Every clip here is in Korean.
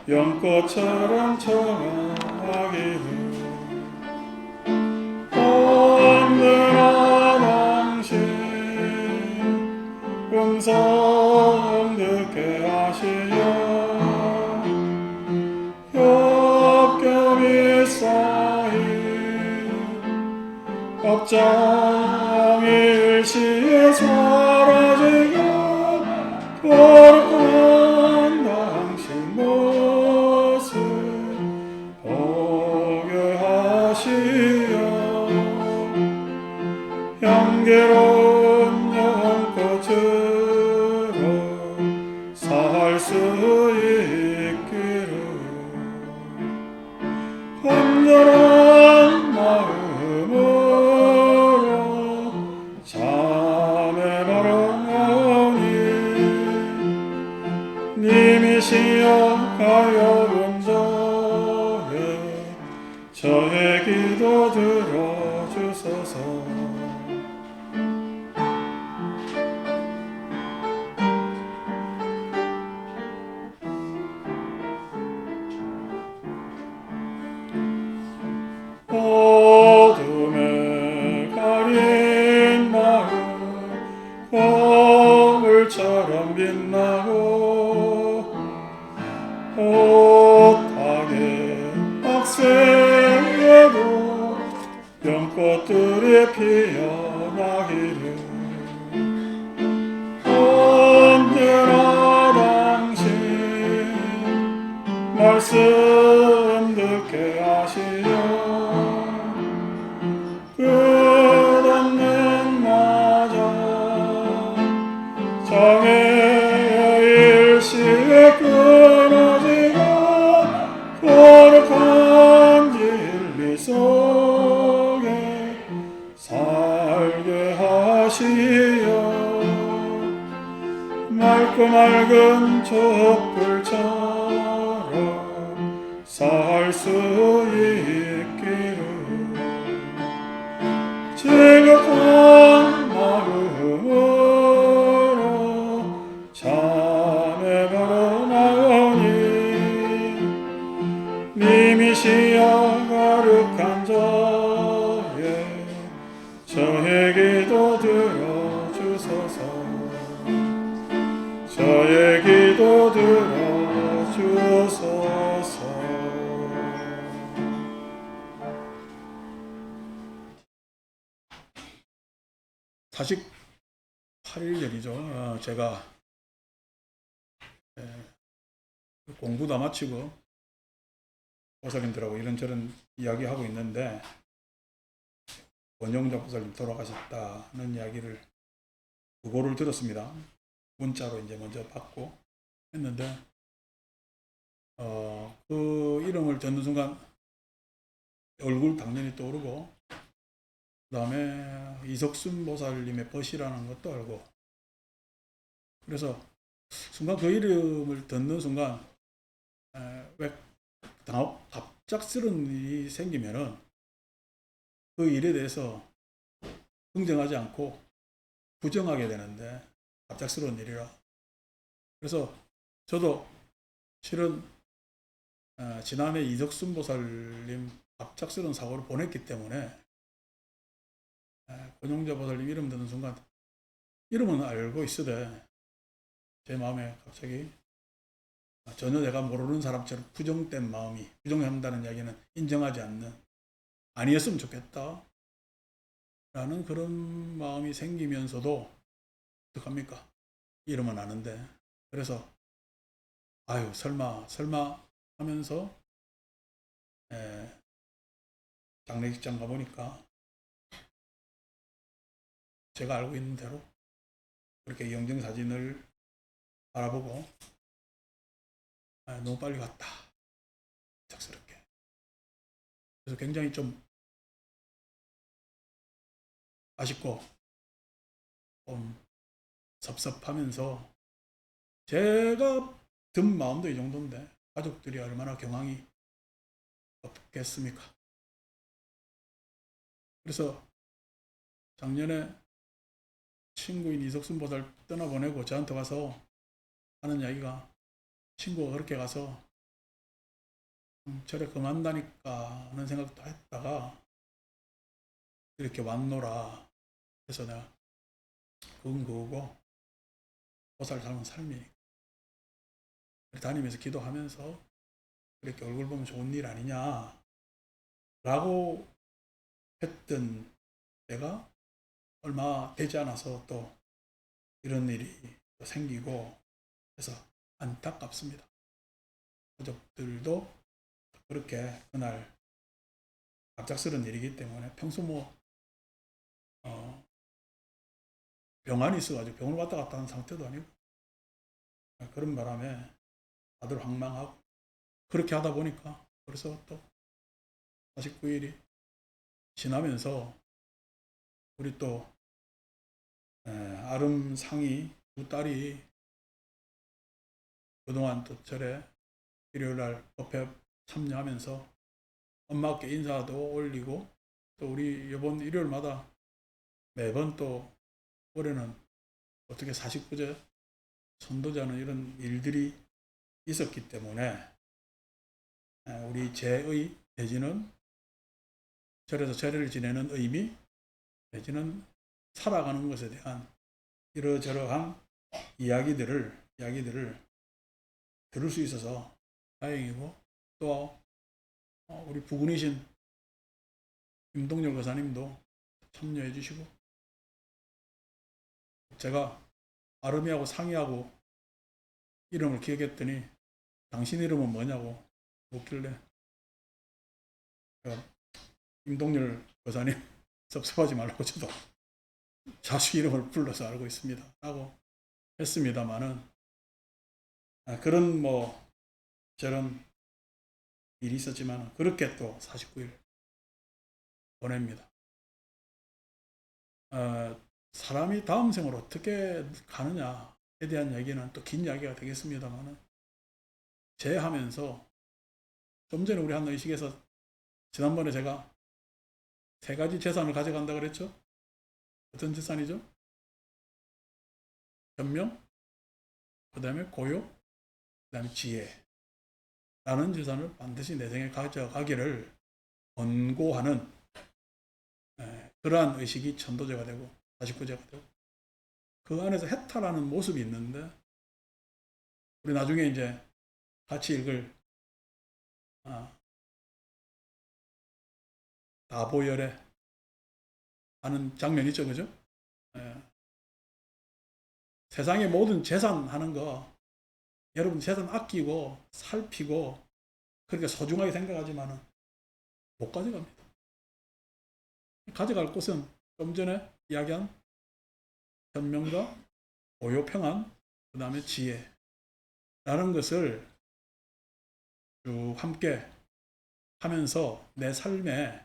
연꽃처럼 청하기를 언제나 당신 음성 듣게 하시어 겹겹이 쌓인 업장이 일시에 사라지고 거룩한 당신 모습 보게 하시어 향기로운 연꽃으로 살 수 있기를 간절한 마음으로 참회바라오니 님이시여 가여운 저의 기도 들어주소서. 어둠에 가린 마음 거울처럼 빛나고 옷하게 박새에도 연꽃들이 피어나기를 언제나 당신 말씀 듣게 하시어 끝없는 나자 장애의 일시에 끊어지고 거룩한 진리 속에 살게 하시어 맑고 맑은 촛불처럼 살 수 있기를 즐겁한 마음으로 참회바라오니 님이시여 거룩한 저의 기도 들어주소서. 저의 기도 들어주소서. 48일 전이죠. 제가 공부도 마치고 보살님들하고 이런저런 이야기하고 있는데 원영자 보살님 돌아가셨다는 이야기를 그거를 들었습니다. 문자로 이제 먼저 받고 했는데 그 이름을 듣는 순간 얼굴 당연히 떠오르고 그 다음에 이석순 보살님의 벗이라는 것도 알고 그래서 순간 그 이름을 듣는 순간 왜 갑작스러운 일이 생기면은 그 일에 대해서 긍정하지 않고 부정하게 되는데 갑작스러운 일이라 그래서 저도 실은 지난해 이석순 보살님 갑작스러운 사고를 보냈기 때문에 권용자 보살님 이름 듣는 순간 이름은 알고 있으되 제 마음에 갑자기 전혀 내가 모르는 사람처럼 부정된 마음이 부정한다는 이야기는 인정하지 않는 아니었으면 좋겠다 라는 그런 마음이 생기면서도 어떡합니까? 이름은 아는데 그래서 아유 설마 하면서 장례식장 가보니까 제가 알고 있는 대로 그렇게 영정사진을 바라보고 너무 빨리 갔다 착스럽게 그래서 굉장히 좀 아쉽고 좀 섭섭하면서 제가 든 마음도 이 정도인데 가족들이 얼마나 경황이 없겠습니까? 그래서 작년에 친구인 이석순 보살 떠나보내고 저한테 와서 하는 이야기가 친구가 그렇게 가서 절에 금한다니까 하는 생각도 했다가 이렇게 왔노라 해서 내가 그건 그거고 보살 삶은 삶이니까 다니면서 기도하면서 이렇게 얼굴 보면 좋은 일 아니냐 라고 했던 때가 얼마 되지 않아서 또 이런 일이 또 생기고 해서 안타깝습니다. 가족들도 그렇게 그날 갑작스러운 일이기 때문에 평소 병환이 있어가지고 병을 왔다 갔다 하는 상태도 아니고 그런 바람에 다들 황망하고 그렇게 하다 보니까 벌써 또 49일이 지나면서 우리 또 아름 상이 두 딸이 그동안 또 절에 일요일날 법회 참여하면서 엄마께 인사도 올리고 또 우리 이번 일요일마다 매번 또 올해는 어떻게 49제 선도자는 이런 일들이 있었기 때문에 우리 제의 내지는 절에서 절을 지내는 의미 내지는 살아가는 것에 대한 이러저러한 이야기들을 들을 수 있어서 다행이고 또 우리 부군이신 임동열 거사님도 참여해 주시고 제가 아름이하고 상의하고 이름을 기억했더니 당신 이름은 뭐냐고 묻길래 임동열 거사님 섭섭하지 말라고 저도 자식 이름을 불러서 알고 있습니다 하고 했습니다마는 그런 저런 일이 있었지만 그렇게 또 49일 보냅니다. 사람이 다음 생을 어떻게 가느냐에 대한 얘기는 또 긴 이야기가 되겠습니다만 제하면서 좀 전에 우리 한 의식에서 지난번에 제가 3가지 재산을 가져간다 그랬죠? 어떤 재산이죠? 현명, 그 다음에 고요, 그 다음에 지혜 라는 재산을 반드시 내 생에 가져가기를 권고하는 그러한 의식이 천도제가 되고 49제가 되고 그 안에서 해탈하는 모습이 있는데 우리 나중에 이제 같이 읽을 다보열에 하는 장면이 있죠, 그죠? 세상의 모든 재산 하는 거 여러분 재산 아끼고 살피고 그렇게 소중하게 생각하지만은 못 가져갑니다. 가져갈 곳은 좀 전에 이야기한 현명과 고요평안 그 다음에 지혜라는 것을 쭉 함께 하면서 내 삶에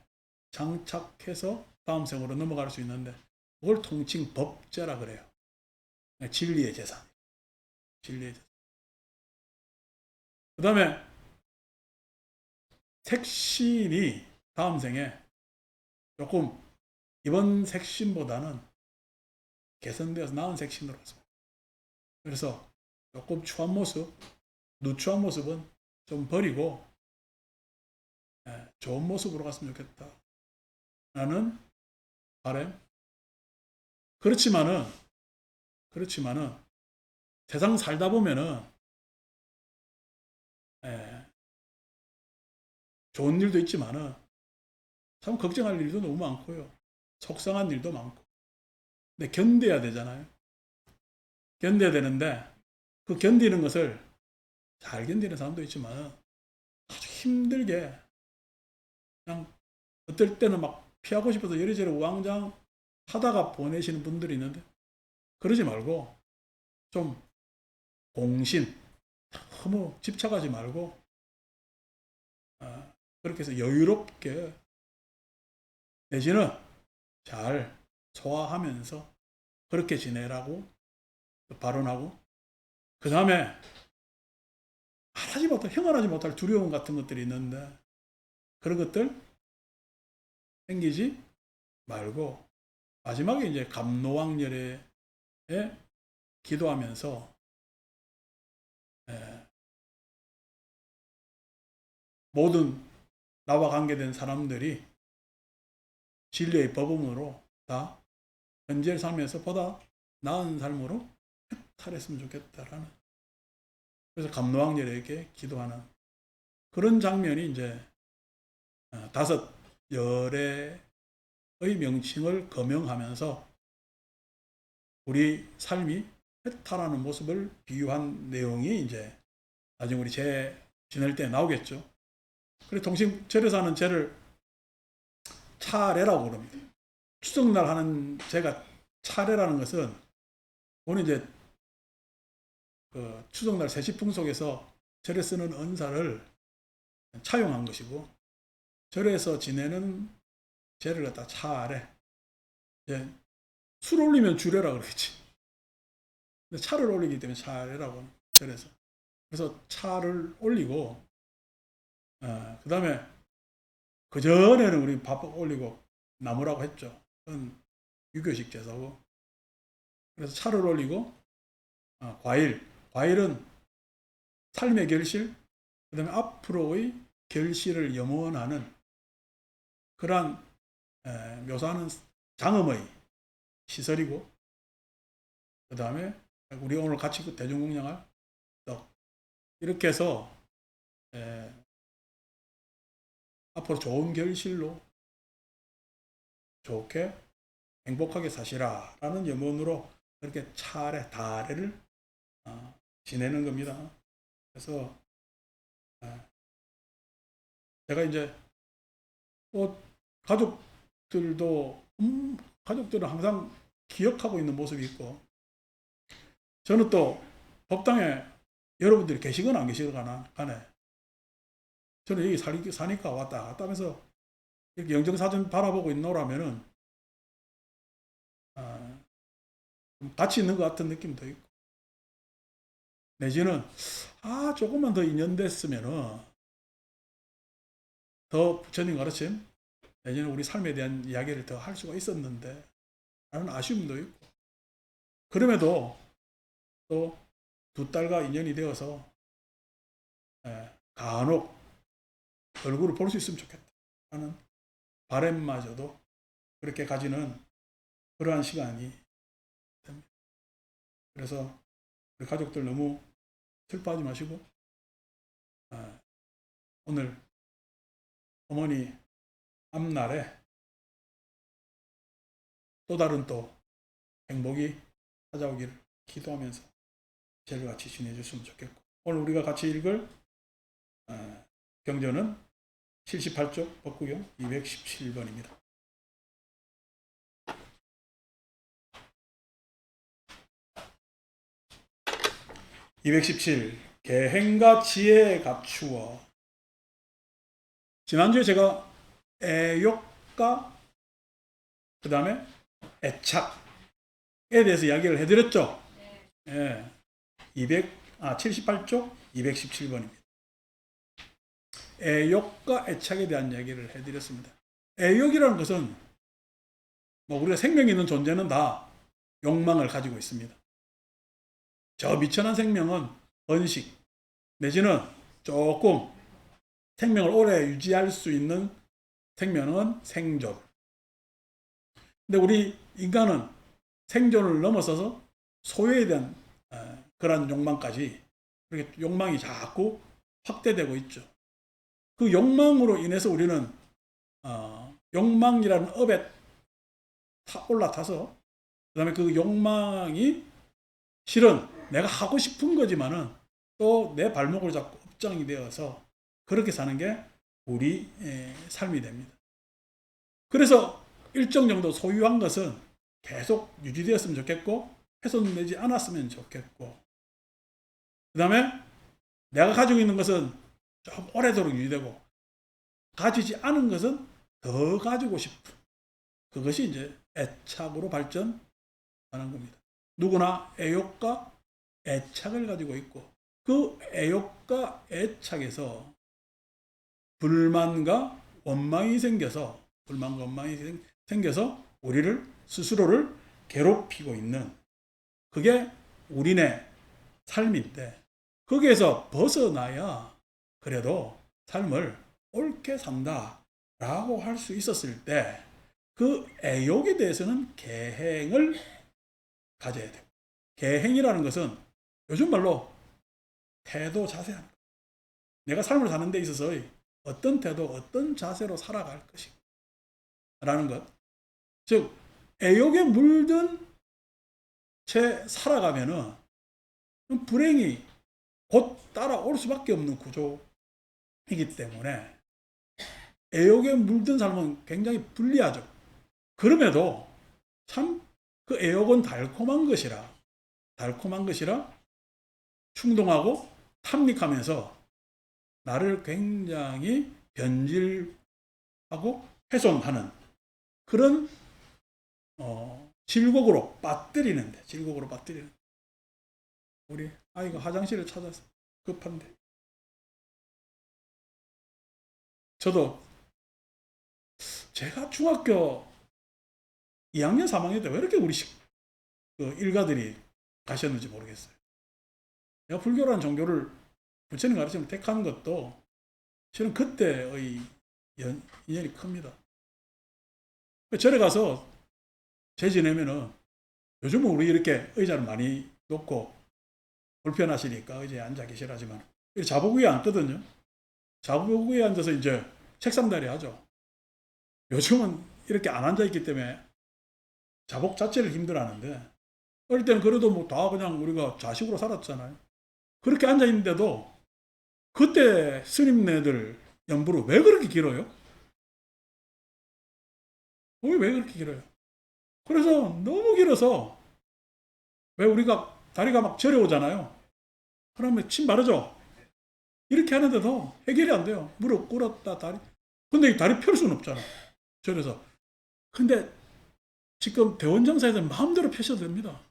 장착해서 다음 생으로 넘어갈 수 있는데 그걸 통칭 법제라 그래요. 진리의 재산. 진리의 재산. 그 다음에 색신이 다음 생에 조금 이번 색신보다는 개선되어서 나은 색신으로 왔습니다. 그래서 조금 추한 모습, 누추한 모습은 좀 버리고 좋은 모습으로 갔으면 좋겠다. 라는 바람. 그렇지만은 세상 살다 보면은 좋은 일도 있지만은 참 걱정할 일도 너무 많고요. 속상한 일도 많고. 근데 견뎌야 되잖아요. 견뎌야 되는데 그 견디는 것을 잘 견디는 사람도 있지만 아주 힘들게 그냥 어떨 때는 막 피하고 싶어서 이리저리 우왕좌왕 하다가 보내시는 분들이 있는데 그러지 말고 좀 공신 너무 집착하지 말고 그렇게 해서 여유롭게 내지는 잘 소화하면서 그렇게 지내라고 발언하고 그 다음에 형언하지 못할 두려움 같은 것들이 있는데 그런 것들 생기지 말고 마지막에 이제 감노왕열에 기도하면서 모든 나와 관계된 사람들이 진리의 법음으로 다 현재 삶에서 보다 나은 삶으로 해탈했으면 좋겠다라는, 그래서 감로왕열에게 기도하는 그런 장면이 이제 다섯 열애의 명칭을 거명하면서 우리 삶이 해탈하는 모습을 비유한 내용이 이제 나중에 우리 제 지낼 때 나오겠죠. 그래서 통신절에서 하는 제를 차례라고 그럽니다. 추석날 하는 제가 차례라는 것은 오늘 이제 그 추석날 세시풍속에서 절에 쓰는 은사를 차용한 것이고, 절에서 지내는 제를 갖다 차례. 이제 술 올리면 주례라 그러겠지. 근데 차를 올리기 때문에 차례라고 절에서. 그래서 차를 올리고, 그 다음에 그 전에는 우리 밥 올리고 나무라고 했죠. 그건 유교식 제사고. 그래서 차를 올리고, 과일은 삶의 결실, 그 다음에 앞으로의 결실을 염원하는 그러한 묘사하는 장엄의 시설이고, 그 다음에 우리 오늘 같이 대중공양할 떡, 이렇게 해서 앞으로 좋은 결실로 좋게 행복하게 사시라 라는 염원으로 그렇게 차례, 다례를 지내는 겁니다. 그래서 제가 이제 가족들은 항상 기억하고 있는 모습이 있고, 저는 또 법당에 여러분들이 계시거나 안 계시거나 간에 저는 여기 사니까 왔다 갔다 하면서 이렇게 영정사진 바라보고 있노라면은 좀 같이 있는 것 같은 느낌도 있고, 내지는 조금만 더 인연됐으면은 더 부처님 가르침 내지는 우리 삶에 대한 이야기를 더 할 수가 있었는데 라는 아쉬움도 있고, 그럼에도 또 두 딸과 인연이 되어서 간혹 얼굴을 볼 수 있으면 좋겠다 하는 바람마저도 그렇게 가지는 그러한 시간이 됩니다. 그래서 우리 가족들 너무 슬퍼하지 마시고, 오늘 어머니 앞날에 또 다른 또 행복이 찾아오기를 기도하면서 제를 같이 지내줬으면 좋겠고, 오늘 우리가 같이 읽을 경전은 78쪽 법구경 217번입니다. 217. 계행과 지혜에 갖추어. 지난주에 제가 애욕과 그 다음에 애착에 대해서 이야기를 해드렸죠. 예. 78쪽 217번입니다. 애욕과 애착에 대한 이야기를 해드렸습니다. 애욕이라는 것은 우리가 생명이 있는 존재는 다 욕망을 가지고 있습니다. 저 미천한 생명은 번식 내지는 조금 생명을 오래 유지할 수 있는 생명은 생존. 근데 우리 인간은 생존을 넘어서서 소유에 대한 그런 욕망까지, 그렇게 욕망이 자꾸 확대되고 있죠. 그 욕망으로 인해서 우리는 욕망이라는 업에 올라타서, 그 다음에 그 욕망이 실은 내가 하고 싶은 거지만은 또 내 발목을 잡고 업장이 되어서 그렇게 사는 게 우리 삶이 됩니다. 그래서 일정 정도 소유한 것은 계속 유지되었으면 좋겠고, 훼손되지 않았으면 좋겠고, 그 다음에 내가 가지고 있는 것은 좀 오래도록 유지되고, 가지지 않은 것은 더 가지고 싶은, 그것이 이제 애착으로 발전하는 겁니다. 누구나 애욕과 애착을 가지고 있고, 그 애욕과 애착에서 불만과 원망이 생겨서 우리를 스스로를 괴롭히고 있는, 그게 우리네 삶인데, 거기에서 벗어나야 그래도 삶을 옳게 산다라고 할 수 있었을 때 그 애욕에 대해서는 계행을 가져야 돼요. 계행이라는 것은 요즘 말로 태도, 자세, 내가 삶을 사는 데 있어서 어떤 태도, 어떤 자세로 살아갈 것인가 라는 것. 즉 애욕에 물든 채 살아가면은 불행이 곧 따라올 수밖에 없는 구조이기 때문에 애욕에 물든 삶은 굉장히 불리하죠. 그럼에도 참 그 애욕은 달콤한 것이라 충동하고 탐닉하면서 나를 굉장히 변질하고 훼손하는 그런 질곡으로 빠뜨리는데 우리 아이가 화장실을 찾아서 급한데 저도 제가 중학교 2학년 3학년 때 왜 이렇게 우리 일가들이 가셨는지 모르겠어요. 내가 불교라는 종교를 부처님 가르침을 택한 것도 실은 그때의 인연이 큽니다. 절에 가서 제 지내면은 요즘은 우리 이렇게 의자를 많이 놓고 불편하시니까 의자에 앉아 계시라지만 자복 위에 앉거든요. 자복 위에 앉아서 이제 책상다리 하죠. 요즘은 이렇게 안 앉아 있기 때문에 자복 자체를 힘들어하는데 어릴 때는 그래도 뭐 다 그냥 우리가 좌식으로 살았잖아요. 그렇게 앉아 있는데도 그때 스님네들 연불은 왜 그렇게 길어요? 왜 그렇게 길어요? 그래서 너무 길어서 왜 우리가 다리가 막 저려오잖아요. 그러면 침 바르죠? 이렇게 하는데도 해결이 안 돼요. 무릎 꿇었다 다리. 근데 이 다리 펼 수는 없잖아. 저래서. 근데 지금 대원정사에서는 마음대로 펴셔도 됩니다.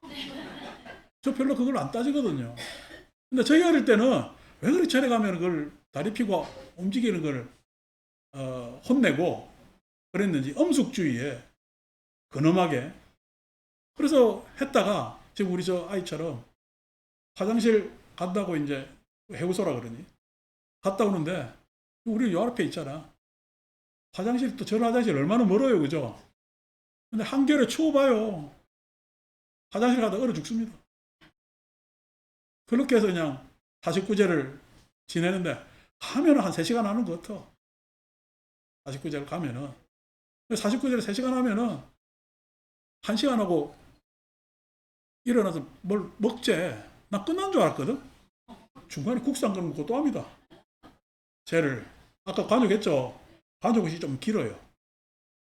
저 별로 그걸 안 따지거든요. 근데 저희 어릴 때는 왜 그렇게 절에 가면 그걸 다리 펴고 움직이는 걸 혼내고 그랬는지 엄숙주의에 근엄하게 그래서 했다가 지금 우리 저 아이처럼 화장실 간다고 이제 해우소라 그러니 갔다 오는데 우리 요 앞에 있잖아. 화장실 또 전 화장실 얼마나 멀어요, 그죠? 근데 한겨울에 추워봐요. 화장실 가다 얼어 죽습니다. 그렇게 해서 그냥 49제를 지내는데 하면은 한 3시간 하는 것 같아. 49제를 가면은 49제를 3시간 하면은 1시간 하고 일어나서 뭘 먹재. 나 끝난 줄 알았거든. 중간에 국수 한 그릇 먹고 또 합니다. 쟤를 아까 간욕했죠. 간욕이 좀 길어요.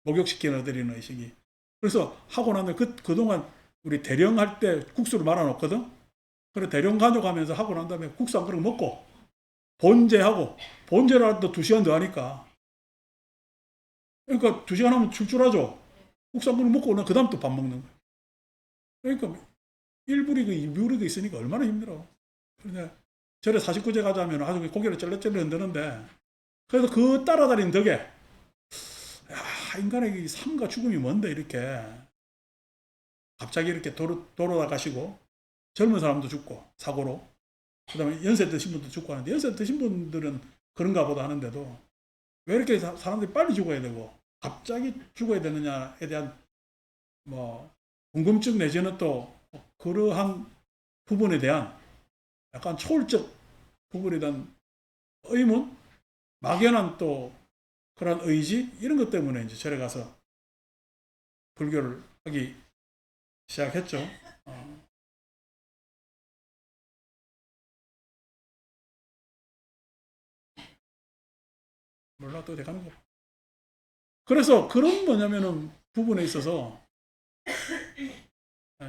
목욕시켜 드리는 의식이. 그래서 하고 나면 그동안 우리 대령 할 때 국수를 말아 놓거든. 그래 대령 간욕하면서 하고 난 다음에 국수 한 그릇 먹고 본제하고 본제를 하도 2시간 더 하니까 그러니까 2시간 하면 출출하죠. 국수 한 그릇 먹고 그 다음 또 밥 먹는 거예요. 그러니까 1불이고 2불이고 있으니까 얼마나 힘들어. 그런데 절에 49제 가자면 아주 고개를 쩔렁쩔렁 흔드는데 그래서 그 따라다닌 덕에 야, 인간의 삶과 죽음이 뭔데 이렇게 갑자기 이렇게 돌아가시고 젊은 사람도 죽고 사고로 그 다음에 연세 드신 분도 죽고 하는데 연세 드신 분들은 그런가 보다 하는데도 왜 이렇게 사람들이 빨리 죽어야 되고 갑자기 죽어야 되느냐에 대한 뭐 궁금증 내지는 또 그러한 부분에 대한 약간 초월적 부분에 대한 의문, 막연한 또 그런 의지 이런 것 때문에 이제 절에 가서 불교를 하기 시작했죠. 어, 몰라 또 돼가는 거. 그래서 그런 뭐냐면은 부분에 있어서 에,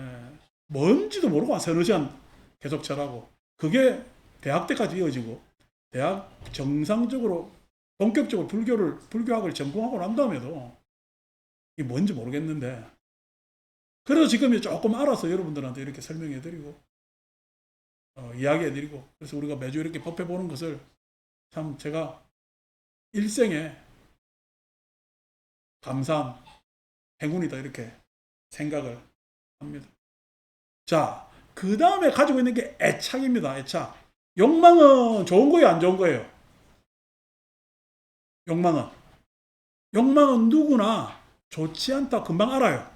뭔지도 모르고 한 서너 시간 계속 절하고 그게 대학 때까지 이어지고 대학 정상적으로 본격적으로 불교학을 전공하고 난 다음에도 이게 뭔지 모르겠는데 그래서 지금 조금 알아서 여러분들한테 이렇게 설명해드리고 이야기해드리고 그래서 우리가 매주 이렇게 법해보는 것을 참 제가 일생에 감사한 행운이다 이렇게 생각을 합니다. 자, 그 다음에 가지고 있는 게 애착입니다. 애착. 욕망은 좋은 거예요, 안 좋은 거예요? 욕망은. 욕망은 누구나 좋지 않다 금방 알아요.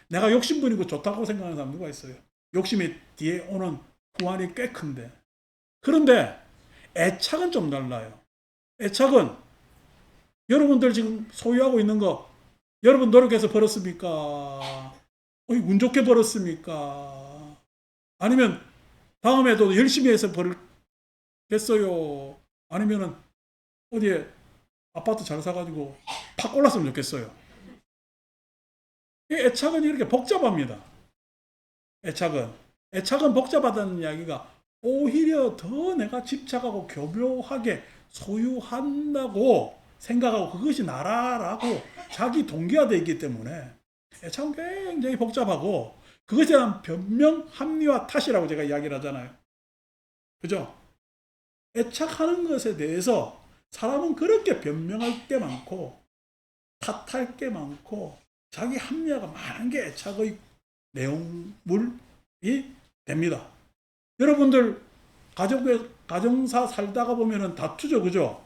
내가 욕심부리고 좋다고 생각하는 사람 누가 있어요? 욕심이 뒤에 오는 후환이 꽤 큰데. 그런데 애착은 좀 달라요. 애착은 여러분들 지금 소유하고 있는 거 여러분 노력해서 벌었습니까? 운 좋게 벌었습니까? 아니면 다음에도 열심히 해서 벌겠어요? 아니면은 어디에 아파트 잘 사가지고 팍 올랐으면 좋겠어요. 이 애착은 이렇게 복잡합니다. 애착은 복잡하다는 이야기가 오히려 더 내가 집착하고 교묘하게 소유한다고 생각하고 그것이 나라라고 자기 동기화되어 있기 때문에 애착은 굉장히 복잡하고 그것에 대한 변명, 합리화, 탓이라고 제가 이야기를 하잖아요. 그죠? 애착하는 것에 대해서 사람은 그렇게 변명할 게 많고 탓할 게 많고 자기 합리화가 많은 게 애착의 내용물이 됩니다. 여러분들 가정사 살다가 보면은 다투죠, 그죠?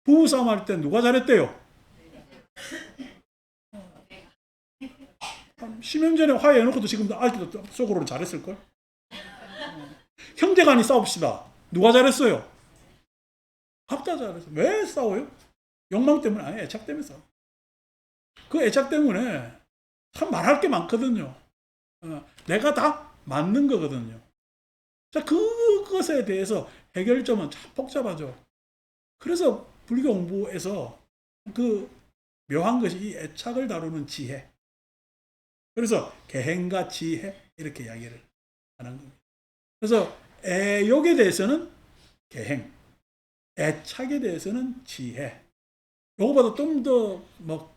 부부싸움 할 때 누가 잘했대요? 10년 전에 화해해놓고도 지금 아직도 속으로는 잘했을걸? 형제간이 싸웁시다. 누가 잘했어요? 각자 잘했어. 왜 싸워요? 욕망 때문에 아니 애착 때문에 싸워. 그 애착 때문에 참 말할 게 많거든요. 내가 다 맞는 거거든요. 자, 그것에 대해서 해결점은 참 복잡하죠. 그래서 불교 공부에서 그 묘한 것이 이 애착을 다루는 지혜. 그래서 개행과 지혜 이렇게 이야기를 하는 겁니다. 그래서 애욕에 대해서는 개행, 애착에 대해서는 지혜. 요거보다 좀 더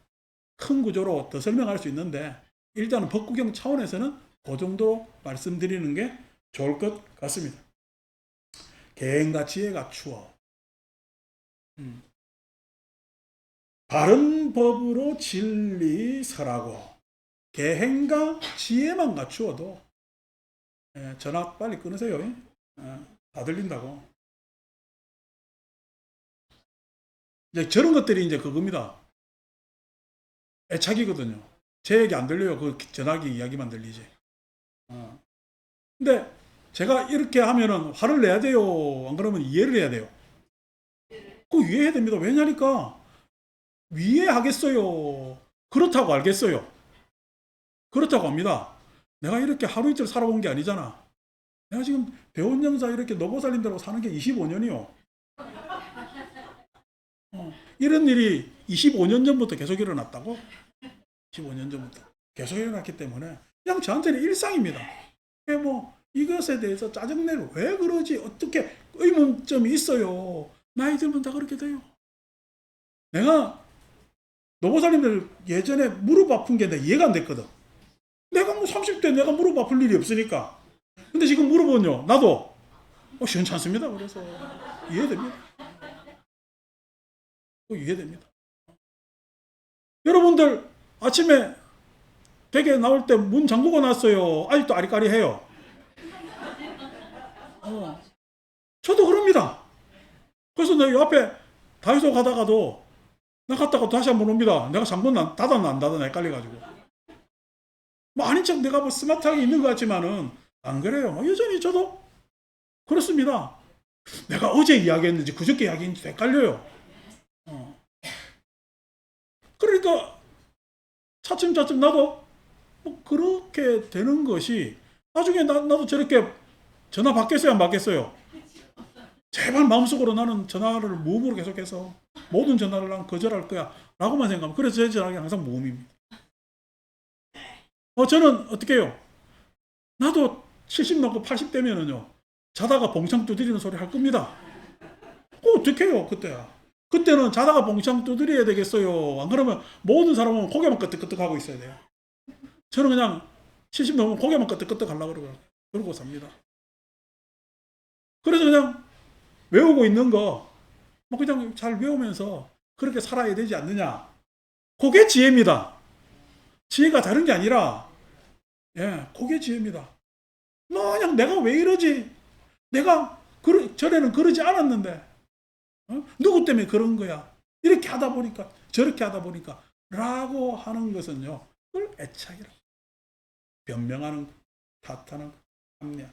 큰 구조로 더 설명할 수 있는데 일단은 법구경 차원에서는 그 정도 말씀드리는 게 좋을 것 같습니다. 개행과 지혜가 추워. 바른 법으로 진리 설하고 개행과 지혜만 갖추어도 전화 빨리 끊으세요. 다 들린다고. 이제 저런 것들이 이제 그겁니다. 애착이거든요. 제 얘기 안 들려요. 그 전화기 이야기만 들리지. 근데 제가 이렇게 하면은 화를 내야 돼요? 안 그러면 이해를 해야 돼요? 그 이해해야 됩니다. 왜냐니까 이해하겠어요. 그렇다고 알겠어요. 그렇다고 합니다. 내가 이렇게 하루 이틀 살아본 게 아니잖아. 내가 지금 대원영사 이렇게 노고 살림대로 사는 게 25년이요. 이런 일이 25년 전부터 계속 일어났다고? 15년 전부터 계속 일어났기 때문에 그냥 저한테는 일상입니다. 이것에 대해서 짜증내고 왜 그러지? 어떻게 의문점이 있어요. 나이 들면 다 그렇게 돼요. 내가 노보살님들 예전에 무릎 아픈 게 내가 이해가 안 됐거든. 내가 30대 내가 무릎 아플 일이 없으니까. 근데 지금 무릎은요, 나도 시원찮습니다. 그래서 이해됩니다. 이해됩니다. 여러분들 아침에 댁에 나올 때 문 잠그고 났어요. 아직도 아리까리해요. 저도 그럽니다. 그래서 내가 앞에 다이소 가다가도 나 갔다가 다시 한번 옵니다. 내가 잠근 닫았나 안 닫았나 헷갈려가지고. 아닌 척 내가 스마트하게 있는 것 같지만은 안 그래요. 여전히 저도 그렇습니다. 내가 어제 이야기했는지 그저께 이야기했는지 헷갈려요. 그러니까 차츰차츰 나도 그렇게 되는 것이 나중에 나도 저렇게 전화 받겠어요 안 받겠어요? 제발 마음속으로 나는 전화를 무음으로 계속해서 모든 전화를 난 거절할 거야 라고만 생각하면 그래서 제 전화기 항상 무음입니다. 저는 어떻게 해요? 나도 70 넘고 80 되면은요 자다가 봉창 두드리는 소리 할 겁니다. 어떻게 해요 그때야? 그때는 자다가 봉창 두드려야 되겠어요. 안 그러면 모든 사람은 고개만 끄덕끄덕 하고 있어야 돼요. 저는 그냥 70 넘으면 고개만 끄덕끄덕 하려고 그러고 삽니다. 그래서 그냥 외우고 있는 거 그냥 잘 외우면서 그렇게 살아야 되지 않느냐. 그게 지혜입니다. 지혜가 다른 게 아니라 그게 지혜입니다. 그냥 내가 왜 이러지? 내가 전에는 그러지 않았는데 누구 때문에 그런 거야? 이렇게 하다 보니까 저렇게 하다 보니까 라고 하는 것은요, 그걸 애착이라고. 변명하는 거, 탓하는 거, 합리화.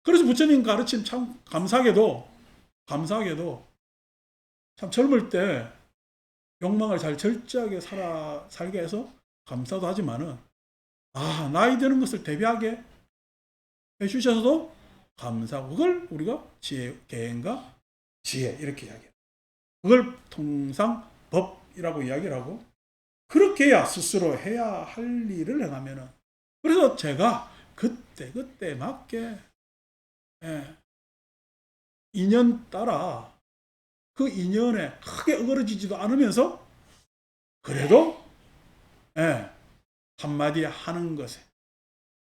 그래서 부처님 가르침 참 감사하게도 참 젊을 때 욕망을 잘 절제하게 살게 해서 감사도 하지만은, 나이 드는 것을 대비하게 해주셔서도 감사하고, 그걸 우리가 지혜, 계행과 지혜 이렇게 이야기해요. 그걸 통상 법이라고 이야기를 하고, 그렇게 해야 스스로 해야 할 일을 행하면은, 그래서 제가 그때 맞게 인연 따라 그 인연에 크게 어그러지지도 않으면서 그래도 한마디 하는 것에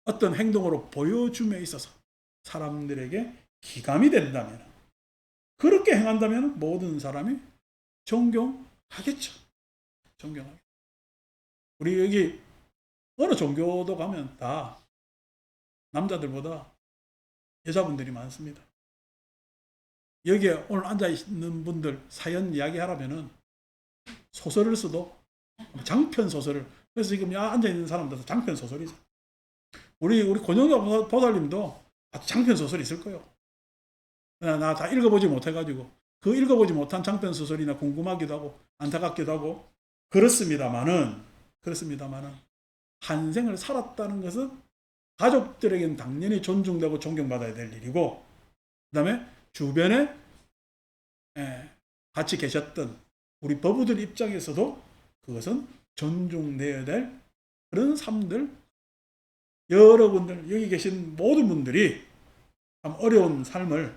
어떤 행동으로 보여줌에 있어서 사람들에게 기감이 된다면, 그렇게 행한다면 모든 사람이 존경하겠죠. 존경하겠죠. 우리 여기 어느 종교도 가면 다 남자들보다 여자분들이 많습니다. 여기에 오늘 앉아있는 분들 사연 이야기하라면은 소설을 써도 장편 소설을, 그래서 지금 앉아있는 사람들도 장편 소설이죠. 우리 권영자 보살님도 장편 소설이 있을 거예요. 나 다 읽어보지 못해가지고 그 읽어보지 못한 장편 소설이나 궁금하기도 하고 안타깝기도 하고 그렇습니다만은 한 생을 살았다는 것은 가족들에게는 당연히 존중되고 존경받아야 될 일이고, 그 다음에 주변에 같이 계셨던 우리 법우들 입장에서도 그것은 존중되어야 될 그런 삶들, 여러분들 여기 계신 모든 분들이 참 어려운 삶을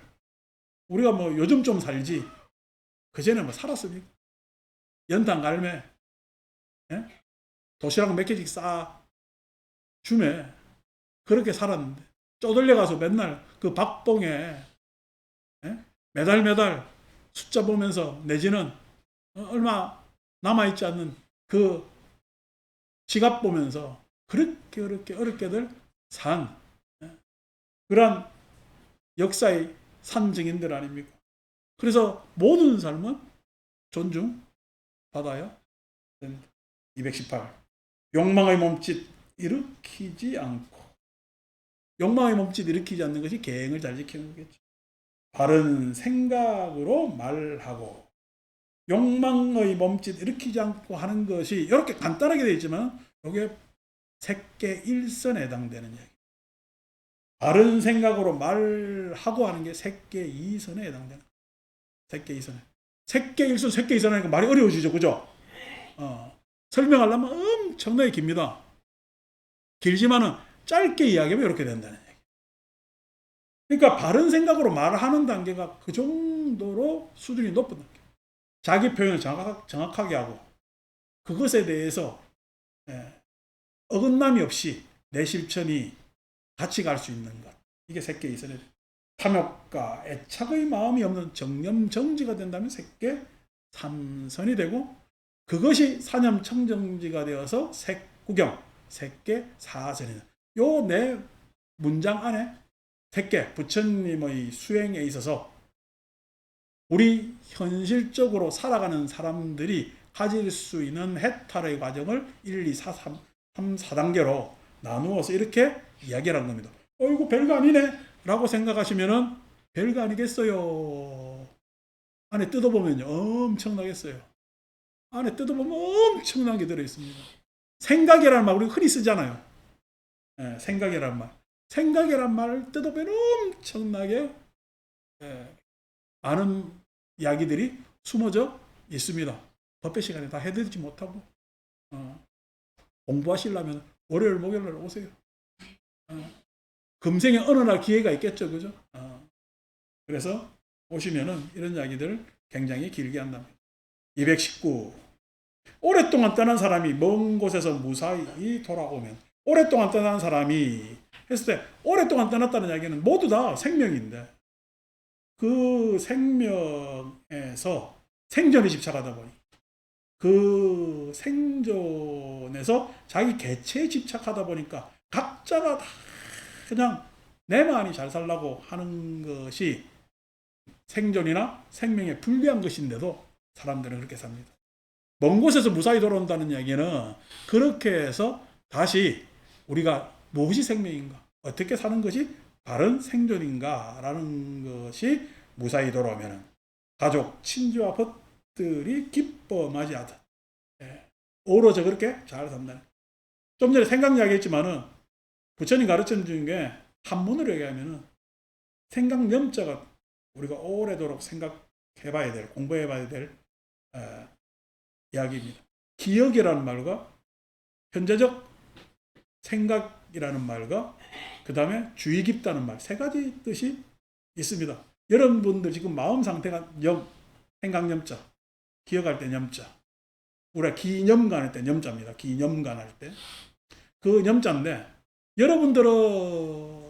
우리가 뭐 요즘 좀 살지 그전에 뭐 살았습니까? 연탄 갈매 도시락 몇 개씩 싸 주매 그렇게 살았는데, 쪼들려 가서 맨날 그 박봉에 매달 숫자 보면서 내지는 얼마 남아있지 않는 그 지갑 보면서 그렇게 어렵게들 산 그러한 역사의 산증인들 아닙니까? 그래서 모든 삶은 존중받아야 됩니다. 218. 욕망의 몸짓 일으키지 않고. 욕망의 몸짓 일으키지 않는 것이 계행을 잘 지키는 거겠죠. 바른 생각으로 말하고, 욕망의 몸짓 일으키지 않고 하는 것이 이렇게 간단하게 되어 있지만 이게 색계일선에 해당되는 얘기. 바른 생각으로 말하고 하는 게 색계이선에 해당되는 거예요. 색계이선에. 색계일선, 색계이선 하니까 말이 어려워지죠. 그죠? 설명하려면 엄청나게 깁니다. 길지만은 짧게 이야기하면 이렇게 된다는 얘기. 그러니까 바른 생각으로 말하는 단계가 그 정도로 수준이 높은 단계. 자기 표현을 정확하게 하고 그것에 대해서 어긋남이 없이 내 실천이 같이 갈 수 있는 것. 이게 색계이선에 탐욕과 애착의 마음이 없는 정념정지가 된다면 색계삼선이 되고, 그것이 사념청정지가 되어서 색구경, 색계사선이 된다. 요 네 문장 안에 색계, 부처님의 수행에 있어서 우리 현실적으로 살아가는 사람들이 가질 수 있는 해탈의 과정을 1, 2, 3, 4단계로 나누어서 이렇게 이야기를 한 겁니다. 이거 별거 아니네 라고 생각하시면은 별거 아니겠어요. 안에 뜯어보면요 엄청나겠어요. 안에 뜯어보면 엄청난 게 들어있습니다. 생각이라는 말 우리가 흔히 쓰잖아요. 생각이라는 말. 생각이라는 말을 뜯어보면 엄청나게 많은 이야기들이 숨어져 있습니다. 법회 시간에 다 해드리지 못하고 공부하시려면 월요일 목요일 날 오세요. 금생에 어느 날 기회가 있겠죠. 그죠? 그래서 오시면은 이런 이야기들을 굉장히 길게 한답니다. 219. 오랫동안 떠난 사람이 먼 곳에서 무사히 돌아오면, 오랫동안 떠난 사람이 했을 때 오랫동안 떠났다는 이야기는 모두 다 생명인데 그 생명에서 생존에 집착하다 보니 그 생존에서 자기 개체에 집착하다 보니까 각자가 다 그냥 내만이 잘 살라고 하는 것이 생존이나 생명에 불리한 것인데도 사람들은 그렇게 삽니다. 먼 곳에서 무사히 돌아온다는 이야기는 그렇게 해서 다시 우리가 무엇이 생명인가, 어떻게 사는 것이 바른 생존인가 라는 것이 무사히 돌아오면 가족, 친지와 벗들이 기뻐 맞이하듯 오로지 그렇게 잘 산다. 좀 전에 생각 이야기했지만은 부처님 가르침 중에 한문으로 얘기하면은 생각념자가 우리가 오래도록 생각해봐야 될, 공부해봐야 될 이야기입니다. 기억이라는 말과 현재적 생각이라는 말과 그 다음에 주의 깊다는 말, 세 가지 뜻이 있습니다. 여러분들 지금 마음 상태가 생각념자, 기억할 때 염자, 우리가 기념관 할 때 염자입니다. 기념관 할 때. 그 염자인데, 여러분들은,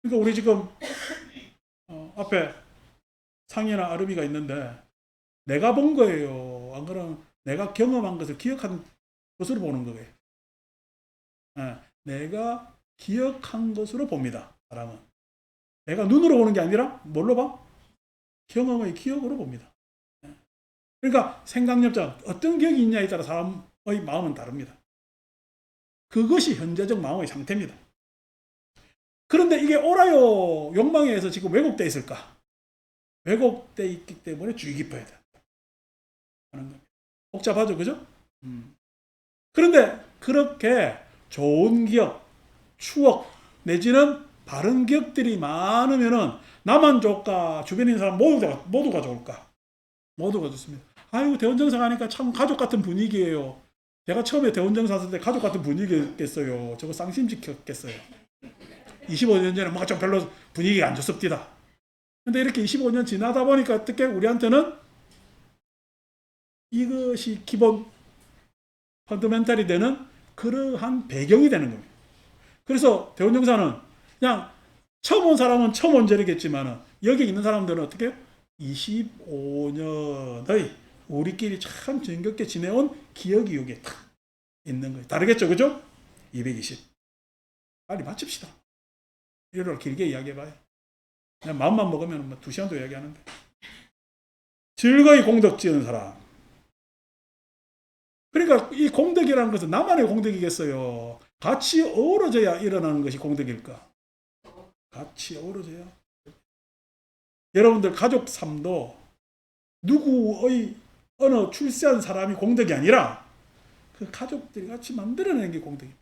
그러니까 우리 지금, 앞에 상이나 아름이가 있는데, 내가 본 거예요. 안 그러면 내가 경험한 것을 기억한 것으로 보는 거예요. 내가 기억한 것으로 봅니다. 사람은. 내가 눈으로 보는 게 아니라 뭘로 봐? 경험의 기억으로 봅니다. 그러니까 생각력자, 어떤 기억이 있냐에 따라 사람의 마음은 다릅니다. 그것이 현재적 마음의 상태입니다. 그런데 이게 옳아요, 욕망에 의해서 지금 왜곡되어 있을까? 왜곡되어 있기 때문에 주의 깊어야 된다 하는 겁니다. 복잡하죠, 그죠? 그런데 그렇게 좋은 기억, 추억 내지는 바른 기억들이 많으면은 나만 좋을까, 주변에 있는 사람 모두가 좋을까? 모두가 좋습니다. 아이고, 대원정사 가니까 참 가족 같은 분위기예요. 제가 처음에 대원정사 왔을 때 가족 같은 분위기였겠어요. 저거 쌍심지켰겠어요. 25년 전에 뭔가 좀 별로 분위기가 안 좋습니다. 근데 이렇게 25년 지나다 보니까 어떻게 우리한테는 이것이 기본 펀더멘탈이 되는 그러한 배경이 되는 겁니다. 그래서 대원정사는 그냥 처음 온 사람은 처음 온 절이겠지만 여기 있는 사람들은 어떻게 해요? 25년의 우리끼리 참 즐겁게 지내온 기억이 여기에 탁 있는 거예요. 다르겠죠, 그죠? 220. 빨리 마칩시다. 이거를 길게 이야기해봐요. 그냥 마음만 먹으면 뭐 2시간도 이야기하는데. 즐거이 공덕 지은 사람. 그러니까 이 공덕이라는 것은 나만의 공덕이겠어요. 같이 어우러져야 일어나는 것이 공덕일까? 같이 어우러져야. 여러분들 가족 삶도 누구의 어느 출세한 사람이 공덕이 아니라 그 가족들이 같이 만들어내는 게 공덕입니다.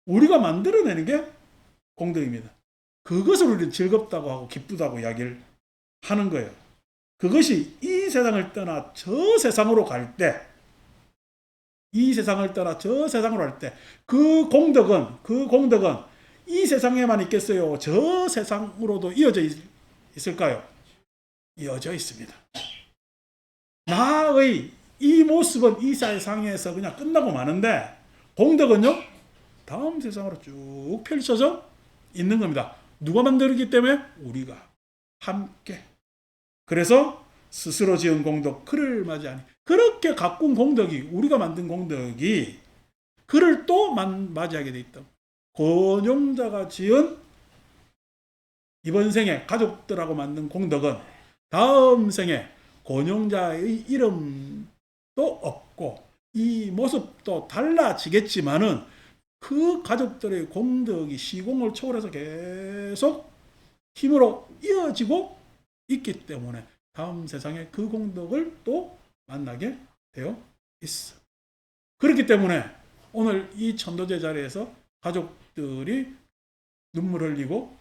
우리가 만들어내는 게 공덕입니다. 그것을 우리는 즐겁다고 하고 기쁘다고 이야기를 하는 거예요. 그것이 이 세상을 떠나 저 세상으로 갈 때, 이 세상을 떠나 저 세상으로 갈 때, 그 공덕은 이 세상에만 있겠어요? 저 세상으로도 이어져 있을까요? 이어져 있습니다. 나의 이 모습은 이 세상에서 그냥 끝나고 마는데, 공덕은요, 다음 세상으로 쭉 펼쳐져 있는 겁니다. 누가 만들기 때문에? 우리가 함께. 그래서 스스로 지은 공덕 그를 맞이하니, 그렇게 가꾼 공덕이, 우리가 만든 공덕이 그를 또 맞이하게 돼 있다. 권용자가 지은 이번 생에 가족들하고 만든 공덕은 다음 생에 권용자의 이름도 없고 이 모습도 달라지겠지만은 그 가족들의 공덕이 시공을 초월해서 계속 힘으로 이어지고 있기 때문에 다음 세상에 그 공덕을 또 만나게 되어 있어. 그렇기 때문에 오늘 이 천도제 자리에서 가족들이 눈물 흘리고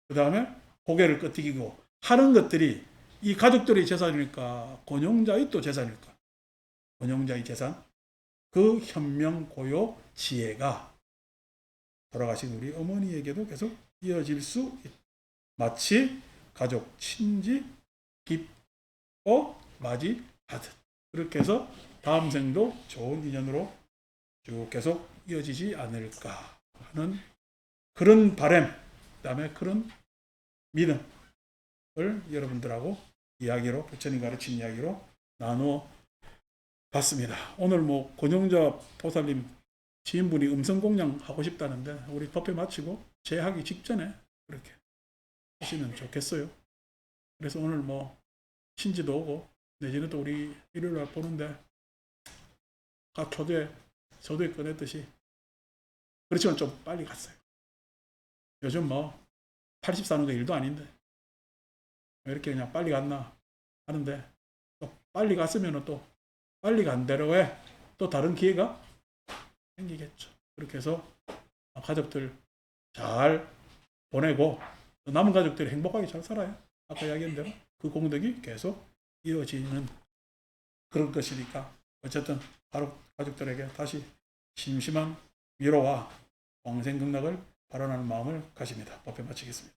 그 다음에 고개를 끄덕이고 하는 것들이 이 가족들의 재산일까, 권용자의 또 재산일까? 권용자의 재산, 그 현명, 고요, 지혜가 돌아가신 우리 어머니에게도 계속 이어질 수 있다. 마치 가족, 친지, 기뻐 맞이하듯. 그렇게 해서 다음 생도 좋은 인연으로 쭉 계속 이어지지 않을까 하는 그런 바람, 그 다음에 그런 믿음을 여러분들하고 이야기로, 부처님 가르친 이야기로 나누어 봤습니다. 오늘 뭐 권용자 보살님 지인분이 음성공양 하고 싶다는데 우리 법회 마치고 제하기 직전에 그렇게 하시면 좋겠어요. 그래서 오늘 뭐 신지도 오고 내지는 또 우리 일요일 날 보는데 각 서두에 꺼냈듯이 그렇지만 좀 빨리 갔어요. 요즘 뭐 80 사는 거 일도 아닌데 왜 이렇게 그냥 빨리 갔나 하는데 또 빨리 갔으면 또 빨리 간 대로의 또 다른 기회가 생기겠죠. 그렇게 해서 가족들 잘 보내고 남은 가족들이 행복하게 잘 살아요. 아까 이야기한 대로 그 공덕이 계속 이어지는 그런 것이니까 어쨌든 가족들에게 다시 심심한 위로와 공생극락을 발언하는 마음을 가집니다. 법회 마치겠습니다.